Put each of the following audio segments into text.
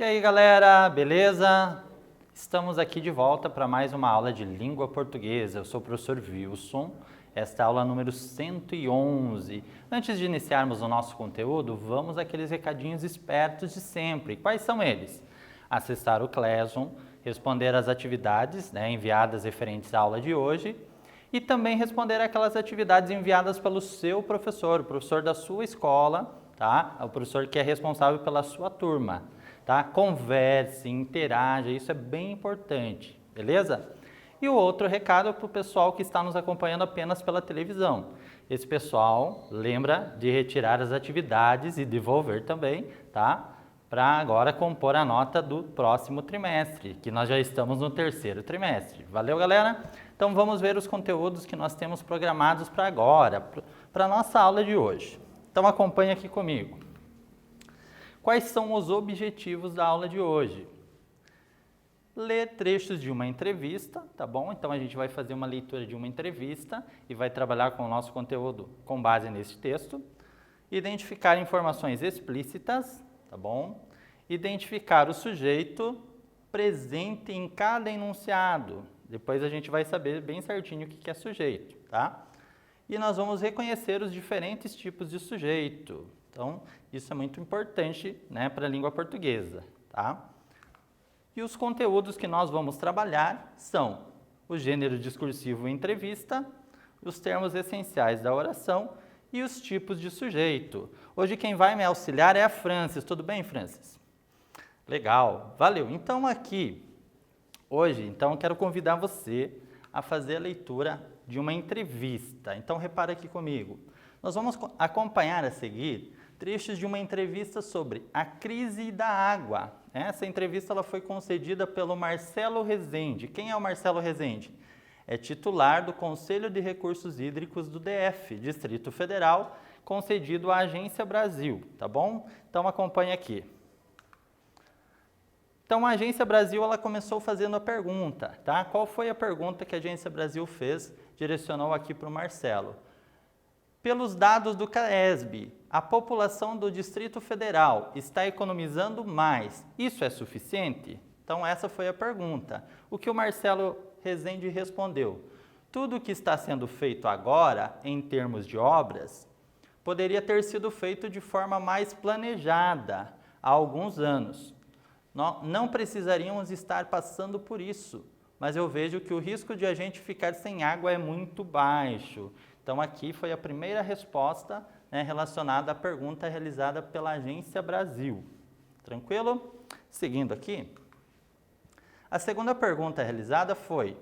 aí, galera, beleza? Estamos aqui de volta para mais uma aula de língua portuguesa. Eu sou o professor Wilson, esta é a aula número 111. Antes de iniciarmos o nosso conteúdo, vamos àqueles recadinhos espertos de sempre. Quais são eles? Acessar o Classroom, responder às atividades enviadas referentes à aula de hoje e também responder aquelas atividades enviadas pelo seu professor, o professor da sua escola, tá? O professor que é responsável pela sua turma. Tá? Converse, interaja, isso é bem importante, beleza? E o outro recado é para o pessoal que está nos acompanhando apenas pela televisão. Esse pessoal lembra de retirar as atividades e devolver também, tá? Para agora compor a nota do próximo trimestre, que nós já estamos no terceiro trimestre. Valeu, galera? Então vamos ver os conteúdos que nós temos programados para agora, para a nossa aula de hoje. Então acompanhe aqui comigo. Quais são os objetivos da aula de hoje? Ler trechos de uma entrevista, tá bom? Então a gente vai fazer uma leitura de uma entrevista e vai trabalhar com o nosso conteúdo com base nesse texto. Identificar informações explícitas, tá bom? Identificar o sujeito presente em cada enunciado. Depois a gente vai saber bem certinho o que é sujeito, tá? E nós vamos reconhecer os diferentes tipos de sujeito. Então, isso é muito importante, para a língua portuguesa, tá? E os conteúdos que nós vamos trabalhar são o gênero discursivo em entrevista, os termos essenciais da oração e os tipos de sujeito. Hoje quem vai me auxiliar é a Francis. Tudo bem, Francis? Legal, valeu. Então aqui, hoje, quero convidar você a fazer a leitura de uma entrevista. Então repara aqui comigo. Nós vamos acompanhar a seguir trechos de uma entrevista sobre a crise da água. Essa entrevista ela foi concedida pelo Marcelo Rezende. Quem é o Marcelo Rezende? É titular do Conselho de Recursos Hídricos do DF, Distrito Federal, concedido à Agência Brasil, tá bom? Então acompanhe aqui. Então a Agência Brasil ela começou fazendo a pergunta, tá? Qual foi a pergunta que a Agência Brasil fez? Direcionou aqui para o Marcelo. Pelos dados do CAESB, a população do Distrito Federal está economizando mais. Isso é suficiente? Então essa foi a pergunta. O que o Marcelo Rezende respondeu? Tudo o que está sendo feito agora, em termos de obras, poderia ter sido feito de forma mais planejada há alguns anos. Não precisaríamos estar passando por isso, mas eu vejo que o risco de a gente ficar sem água é muito baixo. Então, aqui foi a primeira resposta relacionada à pergunta realizada pela Agência Brasil. Tranquilo? Seguindo aqui. A segunda pergunta realizada foi: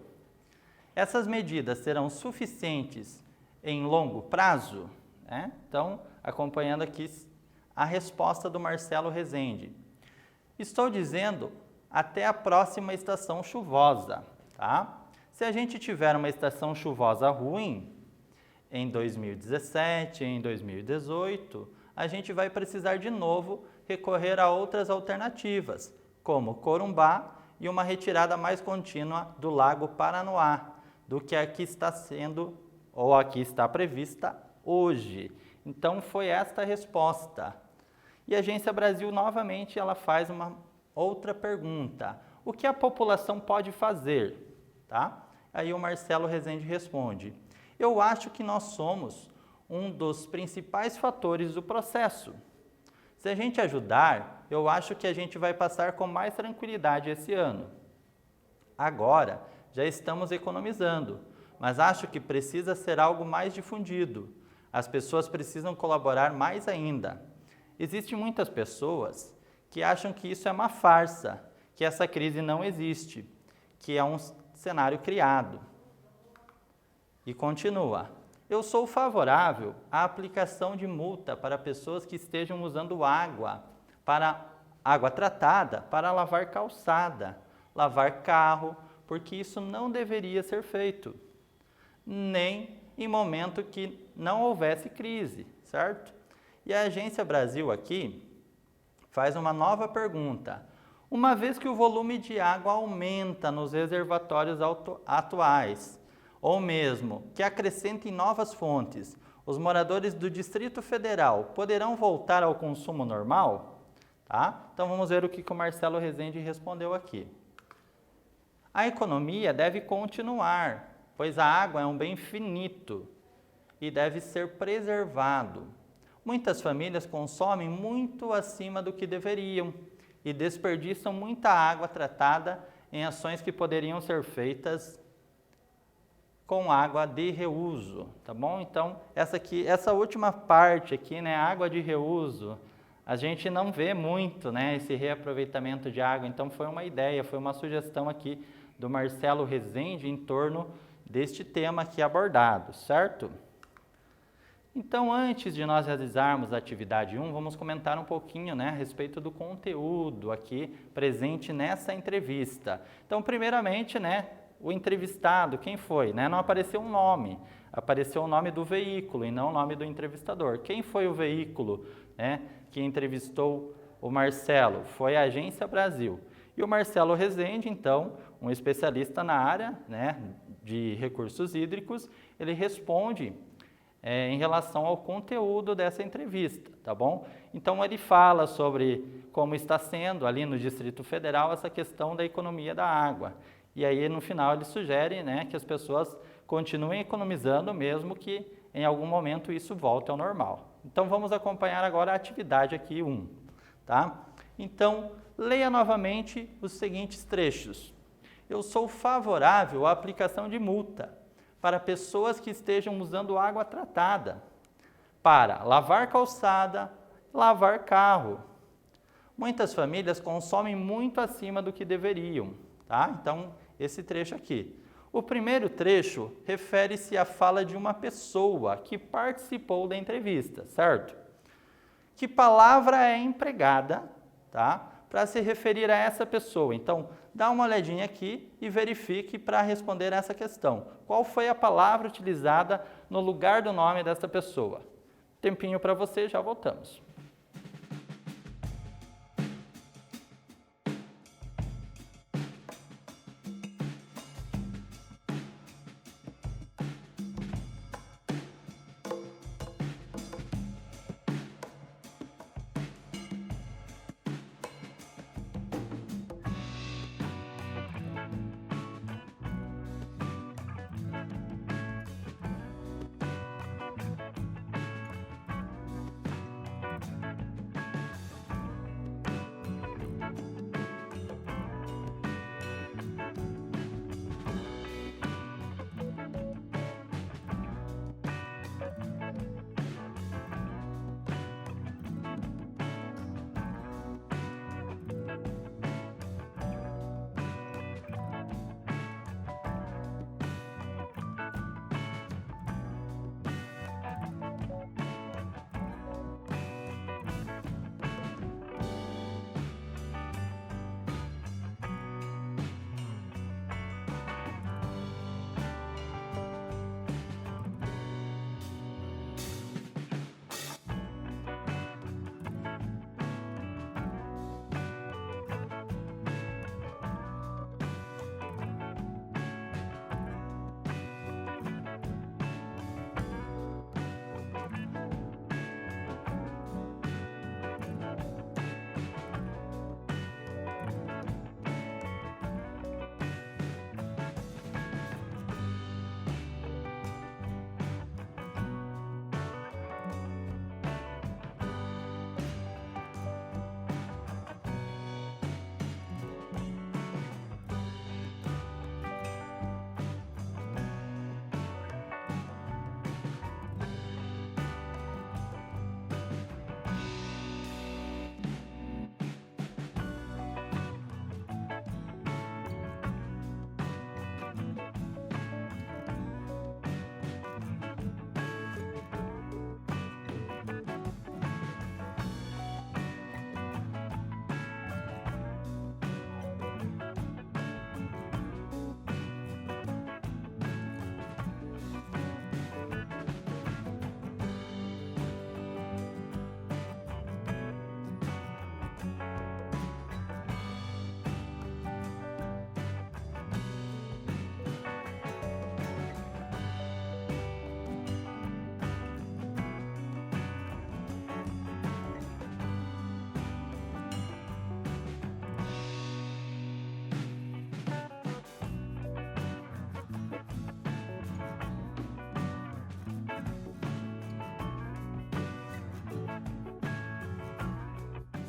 essas medidas serão suficientes em longo prazo? Então, acompanhando aqui a resposta do Marcelo Rezende. Estou dizendo até a próxima estação chuvosa, tá? Se a gente tiver uma estação chuvosa ruim, em 2017, em 2018, a gente vai precisar de novo recorrer a outras alternativas, como Corumbá e uma retirada mais contínua do Lago Paranoá, do que aqui está sendo, ou aqui está prevista hoje. Então, foi esta a resposta. E a Agência Brasil, novamente, ela faz uma outra pergunta. O que a população pode fazer? Tá? Aí o Marcelo Rezende responde: eu acho que nós somos um dos principais fatores do processo. Se a gente ajudar, eu acho que a gente vai passar com mais tranquilidade esse ano. Agora, já estamos economizando, mas acho que precisa ser algo mais difundido. As pessoas precisam colaborar mais ainda. Existem muitas pessoas que acham que isso é uma farsa, que essa crise não existe, que é um cenário criado. E continua: eu sou favorável à aplicação de multa para pessoas que estejam usando água tratada para lavar calçada, lavar carro, porque isso não deveria ser feito, nem em momento que não houvesse crise, certo? E a Agência Brasil aqui faz uma nova pergunta. Uma vez que o volume de água aumenta nos reservatórios atuais, ou mesmo que acrescentem novas fontes, os moradores do Distrito Federal poderão voltar ao consumo normal? tá? Então vamos ver o que o Marcelo Rezende respondeu aqui. A economia deve continuar, pois a água é um bem finito e deve ser preservado. Muitas famílias consomem muito acima do que deveriam e desperdiçam muita água tratada em ações que poderiam ser feitas com água de reuso, tá bom? Então, essa última parte aqui, né, água de reuso, a gente não vê muito, né, esse reaproveitamento de água. Então, foi uma ideia, foi uma sugestão aqui do Marcelo Rezende em torno deste tema aqui abordado, certo? Então, antes de nós realizarmos a atividade 1, vamos comentar um pouquinho, né, a respeito do conteúdo aqui presente nessa entrevista. Então, primeiramente, né, o entrevistado, quem foi? Né? Não apareceu um nome, apareceu o nome do veículo e não o nome do entrevistador. Quem foi o veículo, né, que entrevistou o Marcelo? Foi a Agência Brasil. E o Marcelo Rezende, então, um especialista na área, né, de recursos hídricos, ele responde em relação ao conteúdo dessa entrevista, tá bom? Então, ele fala sobre como está sendo ali no Distrito Federal essa questão da economia da água. E aí, no final, ele sugere, né, que as pessoas continuem economizando, mesmo que em algum momento isso volte ao normal. Então, vamos acompanhar agora a atividade aqui 1, tá? Então, leia novamente os seguintes trechos. Eu sou favorável à aplicação de multa para pessoas que estejam usando água tratada, para lavar calçada, lavar carro. Muitas famílias consomem muito acima do que deveriam, tá? Então, esse trecho aqui. O primeiro trecho refere-se à fala de uma pessoa que participou da entrevista, certo? Que palavra é empregada, tá? Para se referir a essa pessoa. Então, dá uma olhadinha aqui e verifique para responder essa questão. Qual foi a palavra utilizada no lugar do nome dessa pessoa? Tempinho para você, já voltamos.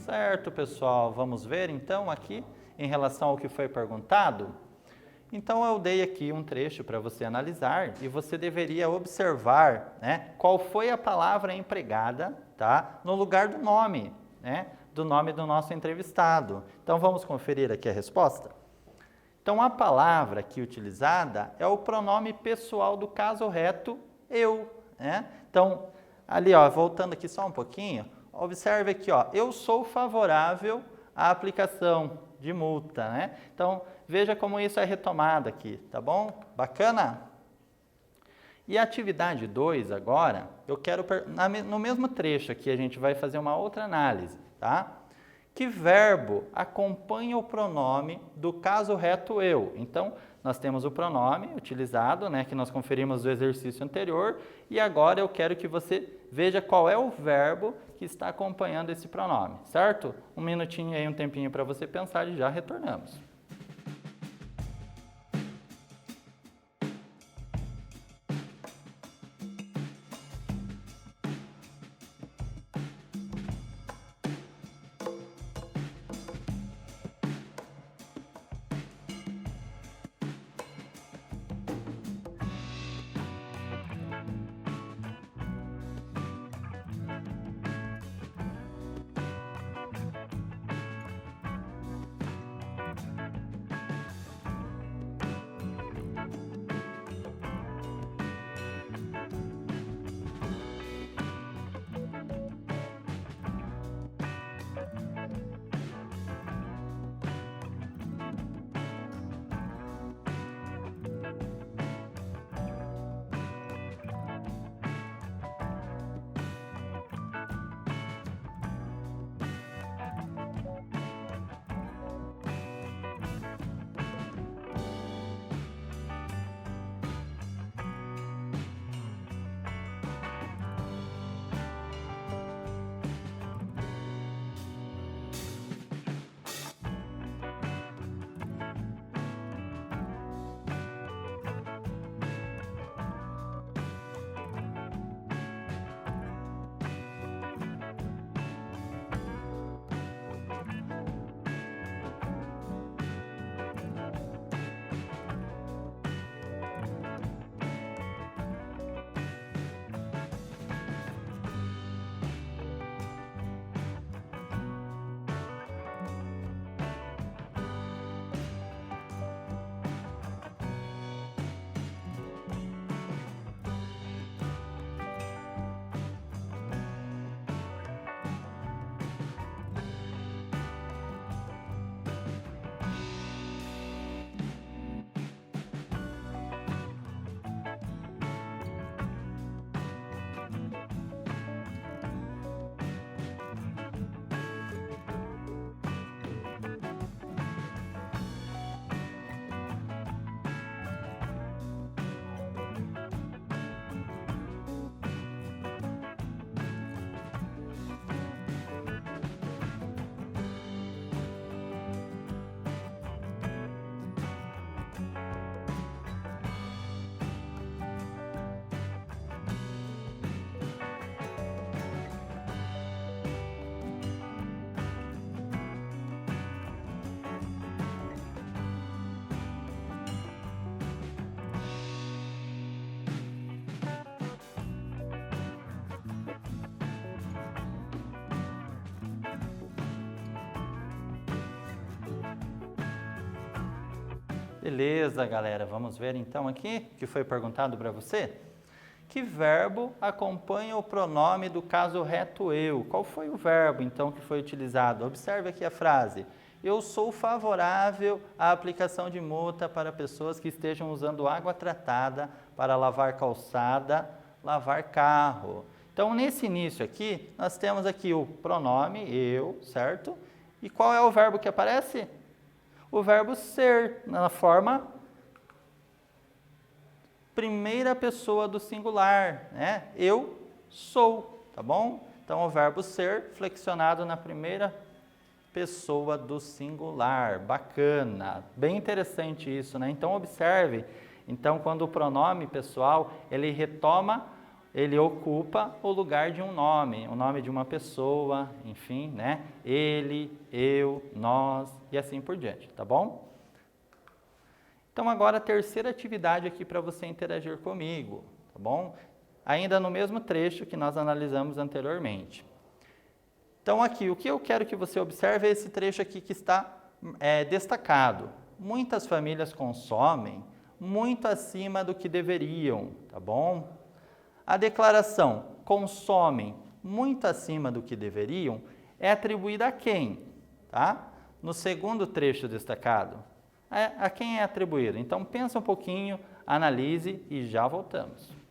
Certo, pessoal. Vamos ver então aqui em relação ao que foi perguntado? Então eu dei aqui um trecho para você analisar e você deveria observar, né, qual foi a palavra empregada, tá, no lugar do nome, né, do nome do nosso entrevistado. Então vamos conferir aqui a resposta? Então a palavra aqui utilizada é o pronome pessoal do caso reto eu, né? Então ali, ó, voltando aqui só um pouquinho, observe aqui, ó, eu sou favorável à aplicação de multa, né? Então veja como isso é retomado aqui, tá bom? Bacana? E a atividade 2 agora, eu quero, no mesmo trecho aqui, a gente vai fazer uma outra análise, tá? Que verbo acompanha o pronome do caso reto eu? Então, nós temos o pronome utilizado, né, que nós conferimos do exercício anterior, e agora eu quero que você veja qual é o verbo que está acompanhando esse pronome, certo? Um minutinho aí, um tempinho para você pensar e já retornamos. Beleza, galera. Vamos ver então aqui o que foi perguntado para você. Que verbo acompanha o pronome do caso reto eu? Qual foi o verbo então que foi utilizado? Observe aqui a frase. Eu sou favorável à aplicação de multa para pessoas que estejam usando água tratada para lavar calçada, lavar carro. Então, nesse início aqui, nós temos aqui o pronome eu, certo? E qual é o verbo que aparece? O verbo ser, na forma primeira pessoa do singular, né? Eu sou, tá bom? Então, o verbo ser flexionado na primeira pessoa do singular. Bacana, bem interessante isso, né? Então, observe, então, quando o pronome pessoal, ele retoma ele ocupa o lugar de um nome, o nome de uma pessoa, enfim, né? Ele, eu, nós e assim por diante, tá bom? Então agora a terceira atividade aqui para você interagir comigo, tá bom? Ainda no mesmo trecho que nós analisamos anteriormente. Então aqui, o que eu quero que você observe é esse trecho aqui que está destacado. Muitas famílias consomem muito acima do que deveriam, tá bom? A declaração consomem muito acima do que deveriam é atribuída a quem? Tá? No segundo trecho destacado, a quem é atribuída? Então pensa um pouquinho, analise e já voltamos.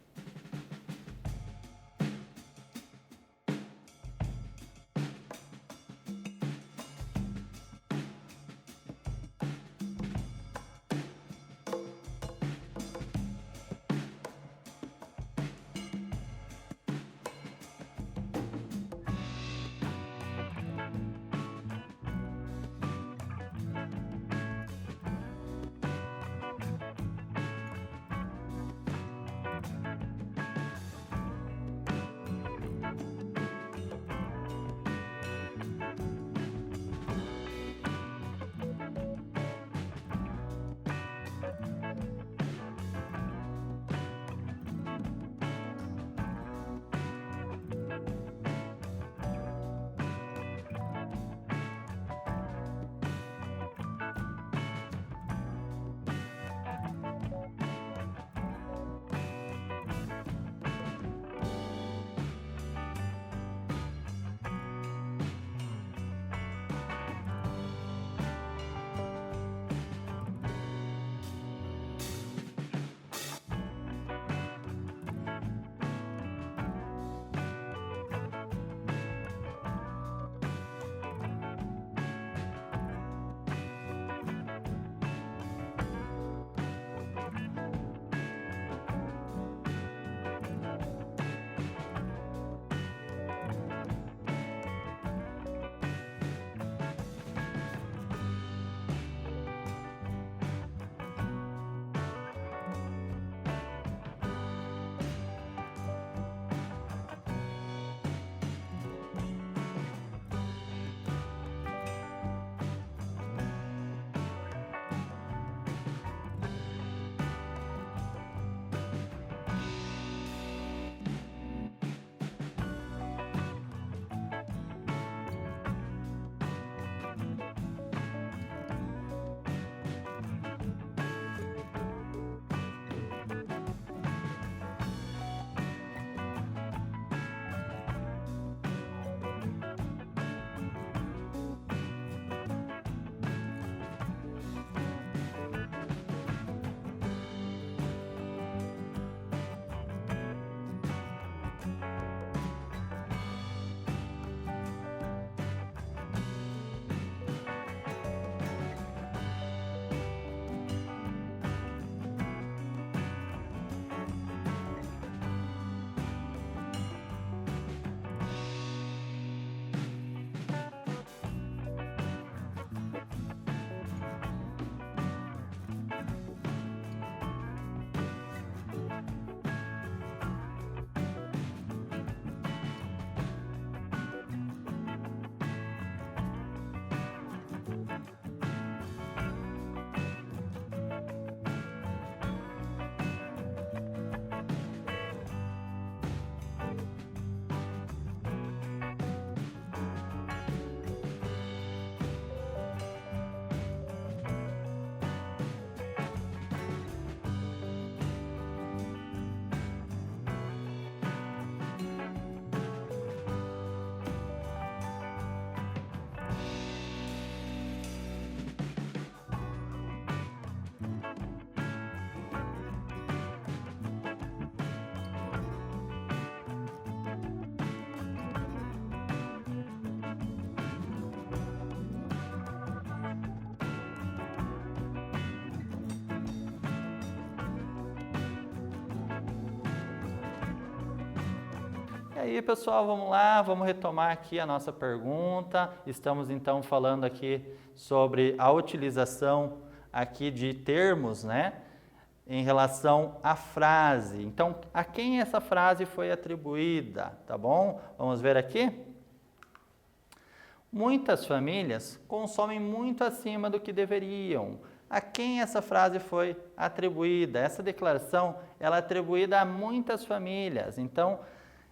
E aí, pessoal, vamos lá, vamos retomar aqui a nossa pergunta. Estamos então falando aqui sobre a utilização aqui de termos, né? em relação à frase. Então, a quem essa frase foi atribuída, tá bom? Vamos ver aqui? Muitas famílias consomem muito acima do que deveriam. A quem essa frase foi atribuída? Essa declaração, ela é atribuída a muitas famílias. Então,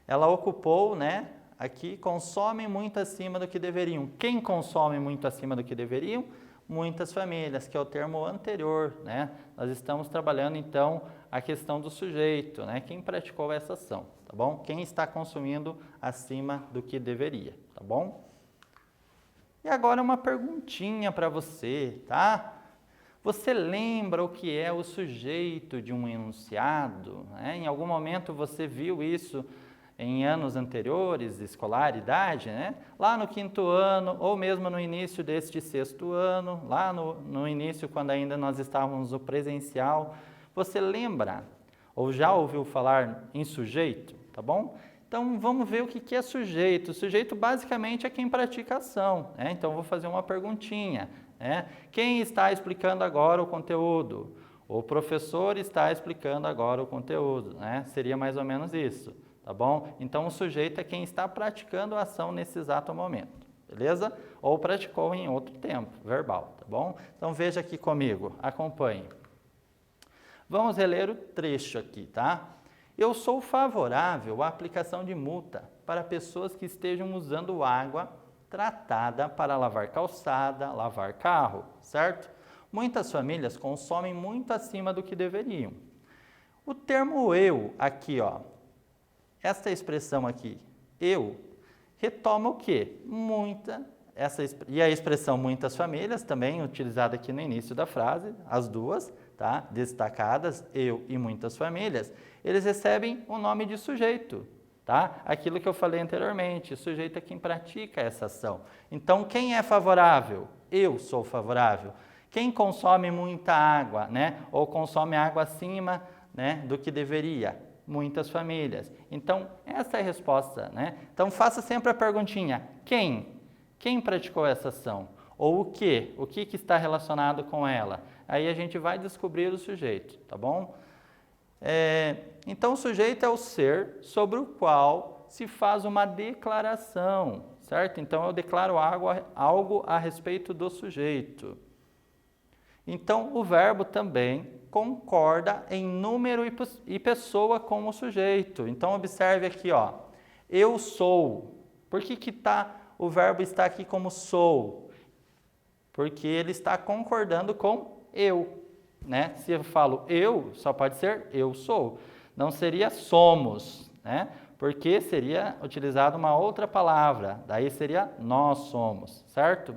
ela ocupou, né? Aqui, consomem muito acima do que deveriam. Quem consome muito acima do que deveriam? Muitas famílias, que é o termo anterior, né? Nós estamos trabalhando, então, a questão do sujeito, né? Quem praticou essa ação, tá bom? Quem está consumindo acima do que deveria, tá bom? E agora uma perguntinha para você, tá? Você lembra o que é o sujeito de um enunciado? Né? Em algum momento você viu isso em anos anteriores, escolaridade, né? Lá no 5º ano, ou mesmo no início deste 6º ano, lá no início, quando ainda nós estávamos no presencial, você lembra, ou já ouviu falar em sujeito, tá bom? Então, vamos ver o que é sujeito. O sujeito, basicamente, é quem pratica a ação, né? Então, vou fazer uma perguntinha, né? Quem está explicando agora o conteúdo? O professor está explicando agora o conteúdo, né? Seria mais ou menos isso. Tá bom? Então, o sujeito é quem está praticando a ação nesse exato momento, beleza? Ou praticou em outro tempo, verbal, tá bom? Então, veja aqui comigo, acompanhe. Vamos reler o trecho aqui, tá? Eu sou favorável à aplicação de multa para pessoas que estejam usando água tratada para lavar calçada, lavar carro, certo? Muitas famílias consomem muito acima do que deveriam. O termo eu aqui, ó, esta expressão aqui, eu, retoma o quê? E a expressão muitas famílias, também utilizada aqui no início da frase, as duas, tá? Destacadas, eu e muitas famílias, eles recebem o nome de sujeito, tá? Aquilo que eu falei anteriormente, o sujeito é quem pratica essa ação. Então, quem é favorável? Eu sou favorável. Quem consome muita água, né? Ou consome água acima, né, do que deveria? Muitas famílias. Então, essa é a resposta, né? Então, faça sempre a perguntinha, quem? Quem praticou essa ação? Ou o quê? O que está relacionado com ela? Aí a gente vai descobrir o sujeito, tá bom? Então, o sujeito é o ser sobre o qual se faz uma declaração, certo? Então, eu declaro algo a respeito do sujeito. Então, o verbo também concorda em número e pessoa com o sujeito. Então, observe aqui, ó, eu sou. Por que o verbo está aqui como sou? Porque ele está concordando com eu, né? Se eu falo eu, só pode ser eu sou. Não seria somos, né? Porque seria utilizada uma outra palavra. Daí seria nós somos, certo?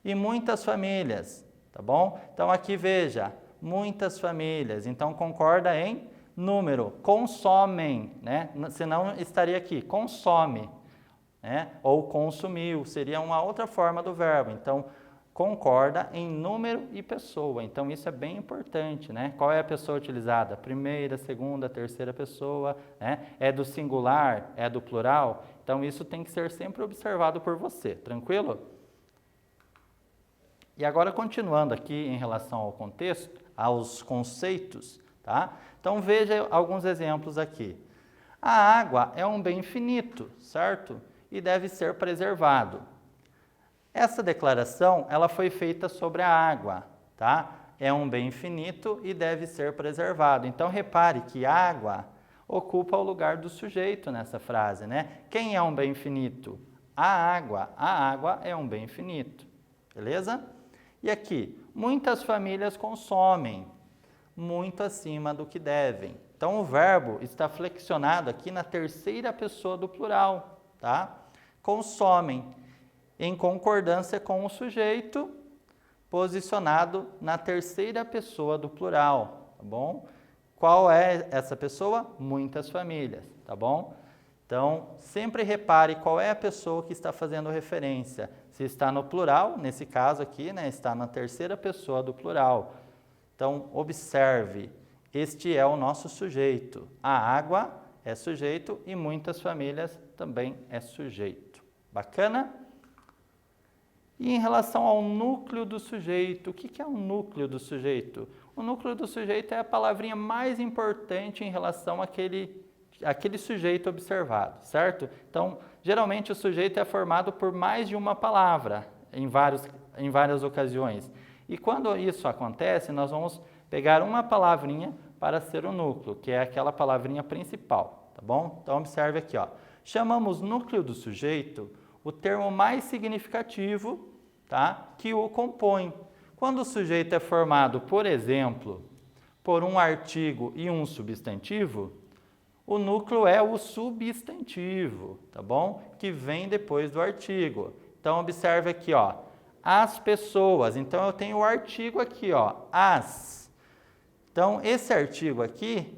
E muitas famílias, tá bom? Então, aqui veja, muitas famílias, então concorda em número, consomem, né? Senão estaria aqui, consome, né? Ou consumiu, seria uma outra forma do verbo. Então, concorda em número e pessoa. Então, isso é bem importante, né? Qual é a pessoa utilizada? Primeira, segunda, terceira pessoa, né? É do singular, é do plural? Então, isso tem que ser sempre observado por você, tranquilo? E agora, continuando aqui em relação ao contexto, aos conceitos, tá? Então, veja alguns exemplos aqui. A água é um bem finito, certo? E deve ser preservado. Essa declaração, ela foi feita sobre a água, tá? É um bem finito e deve ser preservado. Então, repare que água ocupa o lugar do sujeito nessa frase, né? Quem é um bem finito? A água é um bem finito, beleza? E aqui, muitas famílias consomem muito acima do que devem. Então, o verbo está flexionado aqui na terceira pessoa do plural, tá? Consomem, em concordância com o sujeito, posicionado na terceira pessoa do plural, tá bom? Qual é essa pessoa? Muitas famílias, tá bom? Então, sempre repare qual é a pessoa que está fazendo referência. Se está no plural, nesse caso aqui, né, está na terceira pessoa do plural. Então, observe, este é o nosso sujeito. A água é sujeito e muitas famílias também é sujeito. Bacana? E em relação ao núcleo do sujeito, o que é o núcleo do sujeito? o núcleo do sujeito é a palavrinha mais importante em relação àquele sujeito observado, certo? Então, geralmente o sujeito é formado por mais de uma palavra em várias ocasiões. E quando isso acontece, nós vamos pegar uma palavrinha para ser o núcleo, que é aquela palavrinha principal, tá bom? Então, observe aqui, ó. Chamamos núcleo do sujeito o termo mais significativo, tá, que o compõe. Quando o sujeito é formado, por exemplo, por um artigo e um substantivo, o núcleo é o substantivo, tá bom? Que vem depois do artigo. Então, observe aqui, ó, as pessoas. Então, eu tenho o artigo aqui, ó, as. Então, esse artigo aqui,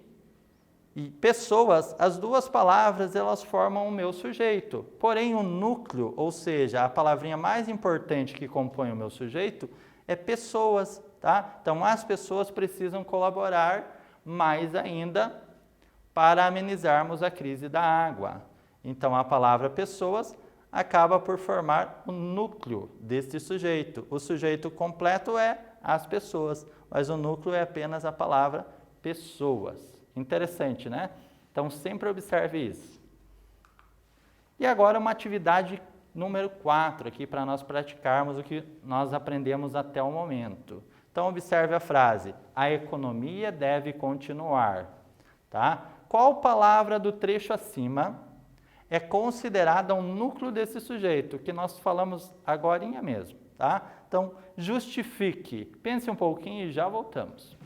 e pessoas, as duas palavras, elas formam o meu sujeito. Porém, o núcleo, ou seja, a palavrinha mais importante que compõe o meu sujeito, é pessoas, tá? Então, as pessoas precisam colaborar mais ainda para amenizarmos a crise da água. Então, a palavra pessoas acaba por formar o núcleo deste sujeito. O sujeito completo é as pessoas, mas o núcleo é apenas a palavra pessoas. Interessante, né? Então, sempre observe isso. E agora uma atividade número 4 aqui para nós praticarmos o que nós aprendemos até o momento. Então, observe a frase: a economia deve continuar. Tá? Qual palavra do trecho acima é considerada um núcleo desse sujeito, que nós falamos agorinha mesmo, tá? Então, justifique. Pense um pouquinho e já voltamos.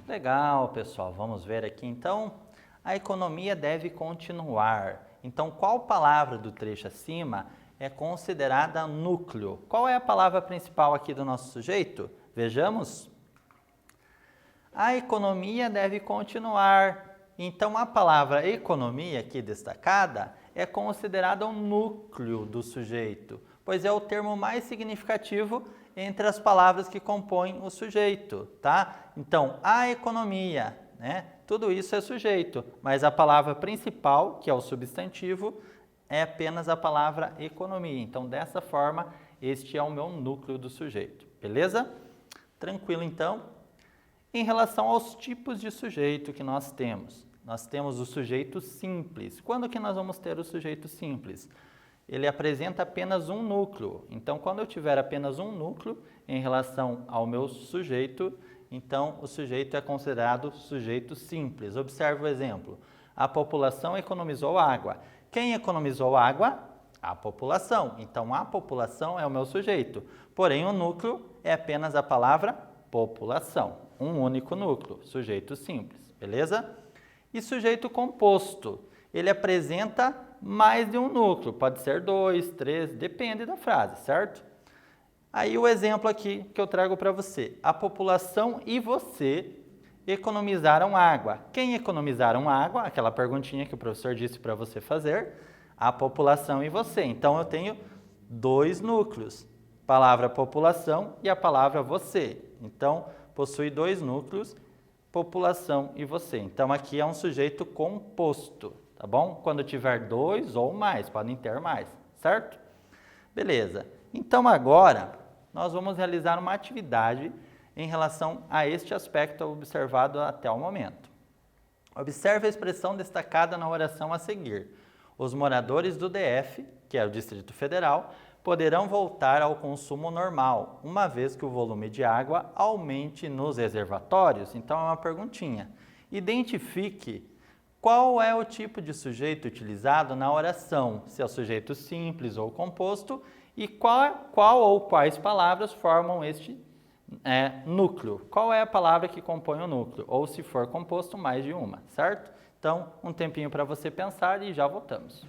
Legal, pessoal. Vamos ver aqui então. A economia deve continuar. Então, qual palavra do trecho acima é considerada núcleo? Qual é a palavra principal aqui do nosso sujeito? Vejamos. A economia deve continuar. Então, a palavra economia, aqui destacada, é considerada um núcleo do sujeito, pois é o termo mais significativo entre as palavras que compõem o sujeito, tá? Então, a economia, né? Tudo isso é sujeito, mas a palavra principal, que é o substantivo, é apenas a palavra economia. Então, dessa forma, este é o meu núcleo do sujeito, beleza? Tranquilo, então? Em relação aos tipos de sujeito que nós temos o sujeito simples. Quando que nós vamos ter o sujeito simples? Ele apresenta apenas um núcleo. Então, quando eu tiver apenas um núcleo em relação ao meu sujeito, então o sujeito é considerado sujeito simples. Observe o exemplo. A população economizou água. Quem economizou água? A população. Então, a população é o meu sujeito. Porém, o núcleo é apenas a palavra população. Um único núcleo, sujeito simples. Beleza? E sujeito composto. Ele apresenta mais de um núcleo. Pode ser 2, 3, depende da frase, certo? Aí o exemplo aqui que eu trago para você. A população e você economizaram água. Quem economizaram água? Aquela perguntinha que o professor disse para você fazer. A população e você. Então, eu tenho 2 núcleos. Palavra população e a palavra você. Então, possui 2 núcleos, população e você. Então, aqui é um sujeito composto, tá bom? Quando tiver 2 ou mais, podem ter mais, certo? Beleza. Então, agora, nós vamos realizar uma atividade em relação a este aspecto observado até o momento. Observe a expressão destacada na oração a seguir. Os moradores do DF, que é o Distrito Federal, poderão voltar ao consumo normal, uma vez que o volume de água aumente nos reservatórios. Então, é uma perguntinha. Identifique qual é o tipo de sujeito utilizado na oração, se é o sujeito simples ou composto, e qual ou quais palavras formam este núcleo. Qual é a palavra que compõe o núcleo? Ou, se for composto, mais de uma, certo? Então, um tempinho para você pensar e já voltamos.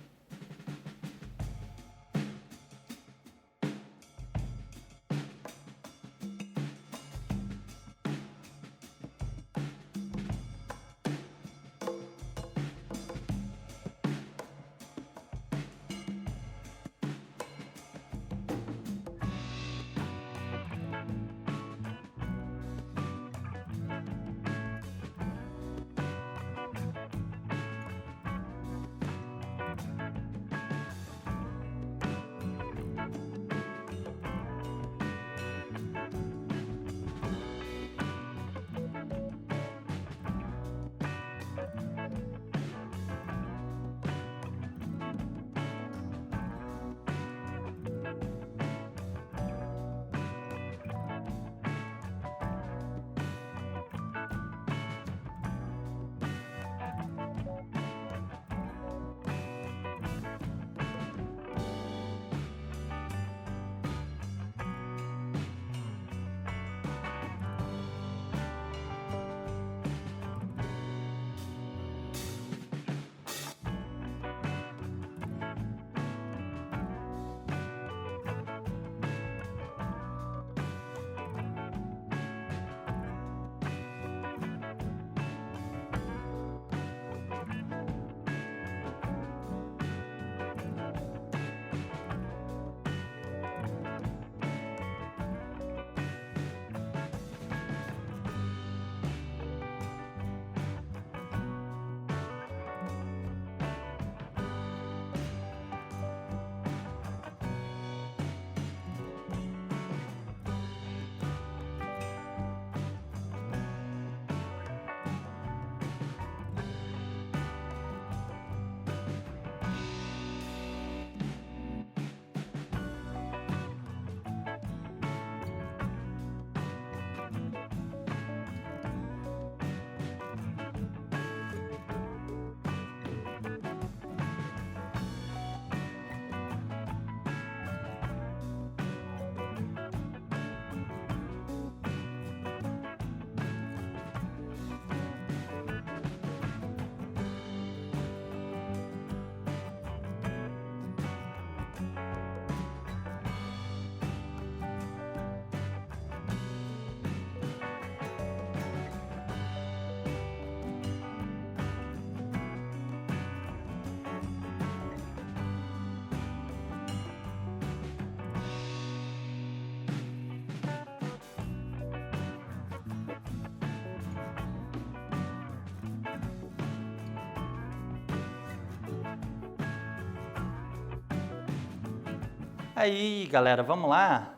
Aí, galera, vamos lá?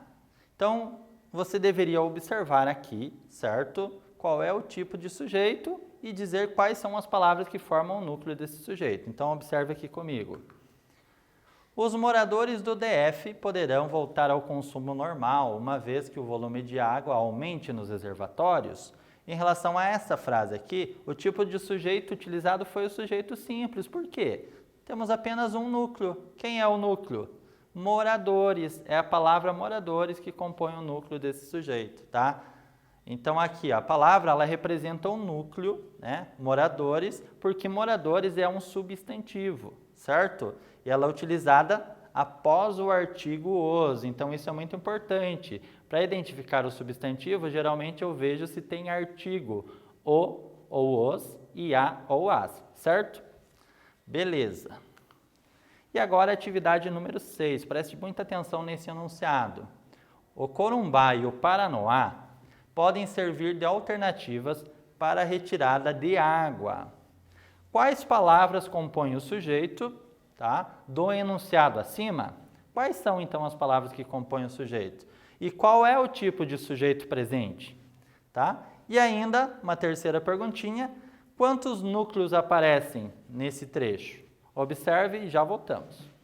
Então, você deveria observar aqui, certo? Qual é o tipo de sujeito e dizer quais são as palavras que formam o núcleo desse sujeito. Então, observe aqui comigo. Os moradores do DF poderão voltar ao consumo normal, uma vez que o volume de água aumente nos reservatórios. Em relação a essa frase aqui, o tipo de sujeito utilizado foi o sujeito simples. Por quê? Temos apenas um núcleo. Quem é o núcleo? Moradores. É a palavra moradores que compõe o núcleo desse sujeito, tá? Então aqui, a palavra ela representa um núcleo, né? Moradores, porque moradores é um substantivo, certo? E ela é utilizada após o artigo os. Então isso é muito importante. Para identificar o substantivo, geralmente eu vejo se tem artigo o ou os e a ou as, certo? Beleza. E agora a atividade número 6. Preste muita atenção nesse enunciado. O Corumbá e o Paranoá podem servir de alternativas para a retirada de água. Quais palavras compõem o sujeito, tá, do enunciado acima? Quais são, então, as palavras que compõem o sujeito? E qual é o tipo de sujeito presente? Tá? E ainda, uma terceira perguntinha, quantos núcleos aparecem nesse trecho? Observe e já voltamos.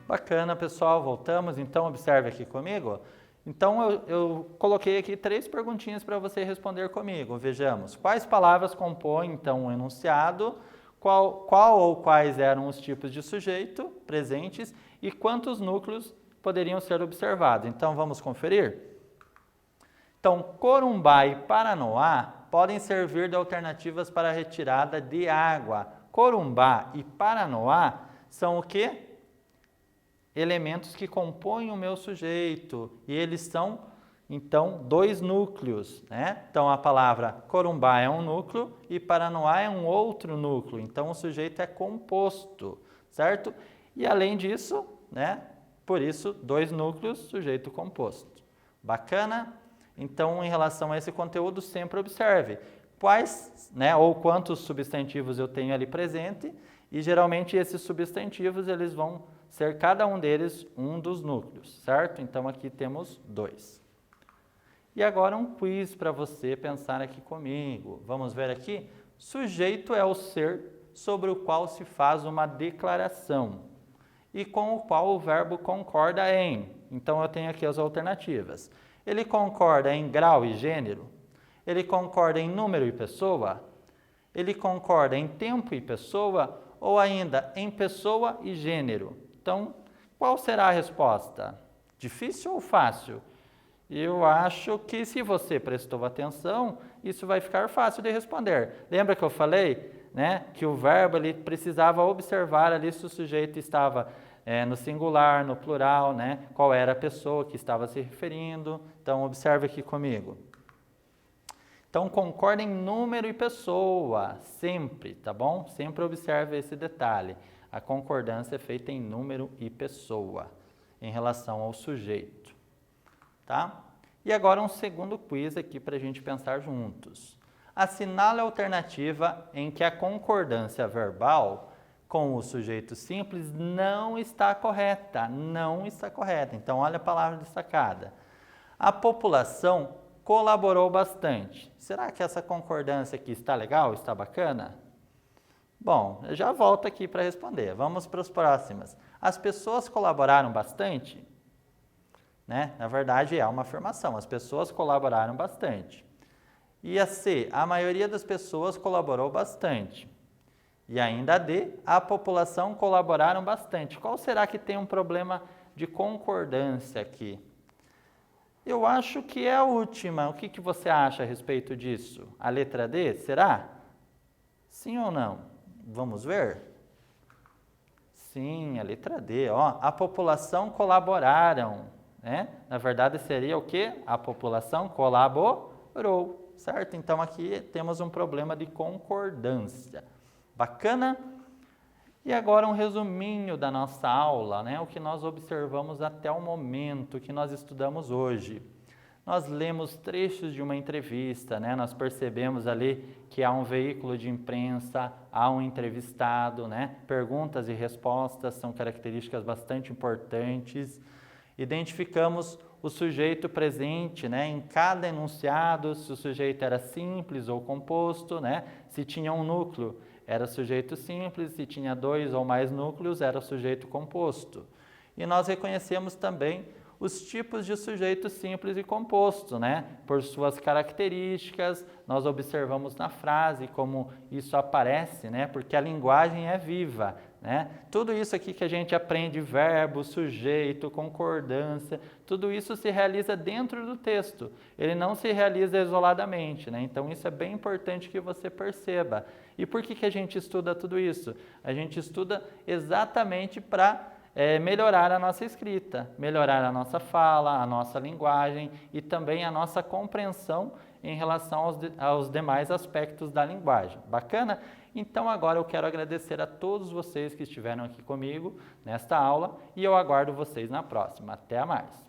Bacana, pessoal, voltamos. Então, observe aqui comigo. Então, eu coloquei aqui 3 perguntinhas para você responder comigo. Vejamos, quais palavras compõem, então, o enunciado, qual ou quais eram os tipos de sujeito presentes e quantos núcleos poderiam ser observados. Então, vamos conferir? Então, Corumbá e Paranoá podem servir de alternativas para a retirada de água. Corumbá e Paranoá são o quê? Elementos que compõem o meu sujeito, e eles são, então, 2 núcleos, né? Então, a palavra Corumbá é um núcleo e Paranoá é um outro núcleo, então o sujeito é composto, certo? E além disso, né? Por isso, 2 núcleos, sujeito composto. Bacana? Então, em relação a esse conteúdo, sempre observe quais, né, ou quantos substantivos eu tenho ali presente, e geralmente esses substantivos, eles vão ser cada um deles um dos núcleos, certo? Então, aqui temos 2. E agora um quiz para você pensar aqui comigo. Vamos ver aqui? Sujeito é o ser sobre o qual se faz uma declaração e com o qual o verbo concorda em. Então, eu tenho aqui as alternativas. Ele concorda em grau e gênero? Ele concorda em número e pessoa? Ele concorda em tempo e pessoa? Ou ainda em pessoa e gênero? Então, qual será a resposta? Difícil ou fácil? Eu acho que se você prestou atenção, isso vai ficar fácil de responder. Lembra que eu falei, né, que o verbo ele precisava observar ali se o sujeito estava no singular, no plural, né, qual era a pessoa que estava se referindo. Então, observe aqui comigo. Então, concorda em número e pessoa, sempre, tá bom? Sempre observe esse detalhe. A concordância é feita em número e pessoa, em relação ao sujeito, tá? E agora um segundo quiz aqui para a gente pensar juntos. Assinale a alternativa em que a concordância verbal com o sujeito simples não está correta. Não está correta. Então, olha a palavra destacada. A população colaborou bastante. Será que essa concordância aqui está legal? Está bacana? Bom, eu já volto aqui para responder. Vamos para as próximas. As pessoas colaboraram bastante? Né? Na verdade, é uma afirmação. As pessoas colaboraram bastante. E a C, a maioria das pessoas colaborou bastante. E ainda a D, a população colaboraram bastante. Qual será que tem um problema de concordância aqui? Eu acho que é a última. O que você acha a respeito disso? A letra D, será? Sim ou não? Vamos ver? Sim, a letra D. Ó, a população colaboraram. Né? Na verdade, seria o quê? A população colaborou, certo? Então, aqui temos um problema de concordância. Bacana? E agora um resuminho da nossa aula, né? O que nós observamos até o momento, o que nós estudamos hoje. Nós lemos trechos de uma entrevista, né? Nós percebemos ali que há um veículo de imprensa, há um entrevistado, né? Perguntas e respostas são características bastante importantes. Identificamos o sujeito presente, né, em cada enunciado, se o sujeito era simples ou composto, né, se tinha um núcleo, era sujeito simples, se tinha 2 ou mais núcleos, era sujeito composto. E nós reconhecemos também os tipos de sujeito simples e composto, né, por suas características. Nós observamos na frase como isso aparece, né, porque a linguagem é viva. Né? Tudo isso aqui que a gente aprende, verbo, sujeito, concordância, tudo isso se realiza dentro do texto, ele não se realiza isoladamente, né? Então isso é bem importante que você perceba. E por que a gente estuda tudo isso? A gente estuda exatamente para melhorar a nossa escrita, melhorar a nossa fala, a nossa linguagem e também a nossa compreensão em relação aos demais aspectos da linguagem. Bacana? Então agora eu quero agradecer a todos vocês que estiveram aqui comigo nesta aula e eu aguardo vocês na próxima. Até mais!